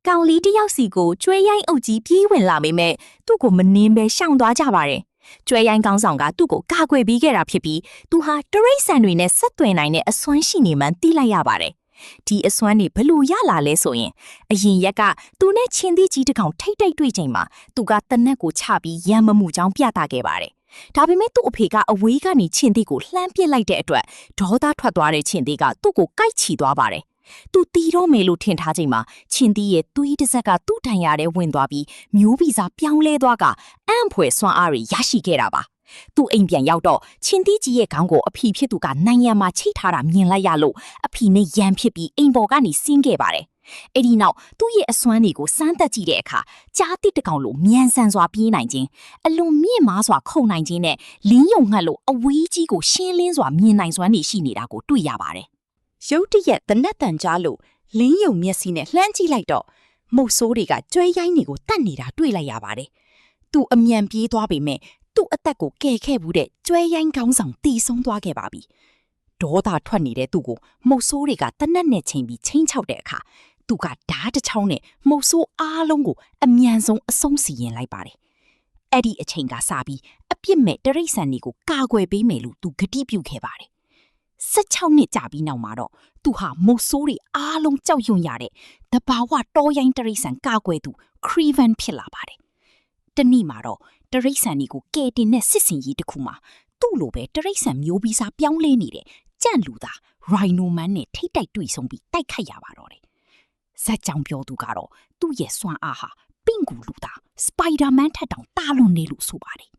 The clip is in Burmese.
ကောင်လေးတယောက်စီကိုကျွဲရိုင်းအုပ်ကြီးပြေးဝင်လာမိမဲ့သူ့ကိုမနှင်းပဲရှောင်သွားကြပါတယ်ကျွဲရိုင်းကောင်းဆောင်ကသူ့ကိုကာကွယ်ပေးခဲ့တာဖြစ်ပြီးသူဟာတရိတ်ဆန်တွေနဲ့ဆက်သွယ်နိုင်တဲ့အစွမ်းရှိနေမှန်းသိလိုက်ရပါတယ်ဒီအစွမ်းတွေဘလို့ရလာလဲဆိုရင်အရင်ရက်ကသူနဲ့ချင်းသီးကြီးတစ်ကောင်ထိတ်တိတ်တွေ့ချိန်မှာသူကတနက်ကိုချပြီးရံမမှုချောင်းပြသခဲ့ပါတယ်ဒါပေမဲ့သူ့အဖေကအဝေးကနေချင်းသီးကိုလှမ်းပစ်လိုက်တဲ့အတွက်ဒေါသထွက်သွားတဲ့ချင်းသီးကသူ့ကိုကိုက်ချီသွားပါတယ်သူတီတော့မယ်လို့ထင်ထားချိန်မှာချင်းသီးရဲ့သွေးတစ်စက်ကသူ့ထံရတဲ့ဝင်သွားပြီးမျိုးဗီဇပြောင်းလဲသွားကအံ့ဖွယ်စွမ်းအားတွေရရှိခဲ့တာပါသူ့အိမ်ပြန်ရောက်တော့ချင်းသီးကြီးရဲ့ခေါင်းကိုအဖီဖြစ်သူကနိုင်ငံမှာချိတ်ထားတာမြင်လိုက်ရလို့အဖီနဲ့ရန်ဖြစ်ပြီးအိမ်ပေါ်ကနေဆင်းခဲ့ပါတယ်အဲ့ဒီနောက်သူ့ရဲ့အစွမ်းတွေကိုစမ်းသပ်ကြည့်တဲ့အခါကြားတိတကောင်လိုမြန်ဆန်စွာပြေးနိုင်ခြင်းအလွန်မြင့်မားစွာခုန်နိုင်ခြင်းနဲ့လင်းယုံငှက်လိုအဝေးကြီးကိုရှင်းလင်းစွာမြင်နိုင်စွမ်းတွေရှိနေတာကိုတွေ့ရပါတယ်ရုတ်တရက်တနက်တန်ကြားလို့လင်းယုံမျက်စိနဲ့လှမ်းကြည့်လိုက်တော့မုတ်ဆိုးတွေကကျွဲရိုင်းတွေကိုတတ်နေတာတွေ့လိုက်ရပါတယ်သူအမြန်ပြေးသွားပေမဲ့သူ့အသက်ကိုကယ်ခဲ့ဘူးတဲ့ကျွဲရိုင်းကောင်းဆောင်တီးဆုံးသွားခဲ့ပါပြီဒေါသထွက်နေတဲ့သူ့ကိုမုတ်ဆိုးတွေကတနက်နဲ့ချိန်ပြီးချင်းချောက်တဲ့အခါသူကဓာတ်တစ်ချောင်းနဲ့မုတ်ဆိုးအားလုံးကိုအမြန်ဆုံးအဆုံးစီရင်လိုက်ပါတယ်အဲ့ဒီအချိန်ကစပြီးအပြစ်မဲ့တရိတ်ဆန်တွေကိုကာကွယ်ပေးမယ်လို့သူဂတိပြုခဲ့ပါတယ်16နှစ်ကြာပြီးနောက်မှာတော့သူဟာမုတ်ဆိုးတွေအားလုံးကြောက်ရွံ့ရတဲ့တဘာဝတောရိုင်းတရိတ်ဆန်ကာကွယ်သူခရီဗန်ဖြစ်လာပါတယ်တနေ့မှာတော့တရိတ်ဆန်တွေကိုကဲတင်တဲ့စစ်စင်ကြီးတစ်ခုမှာသူ့လိုပဲတရိတ်ဆန်မျိုးဗီဇပြောင်းလဲနေတဲ့ကြန့်လူသားရိုင်နိုမန်နဲ့ထိတ်တိုက်တွေ့ဆုံပြီးတိုက်ခိုက်ရပါတော့တယ်ဇက်ကြောင်ပြောသူကတော့သူ့ရဲ့စွမ်းအားဟာပင့်ကူလူသားစပိုင်ဒါမန်ထက်တောင်တာလွန်နေလို့ဆိုပါတယ်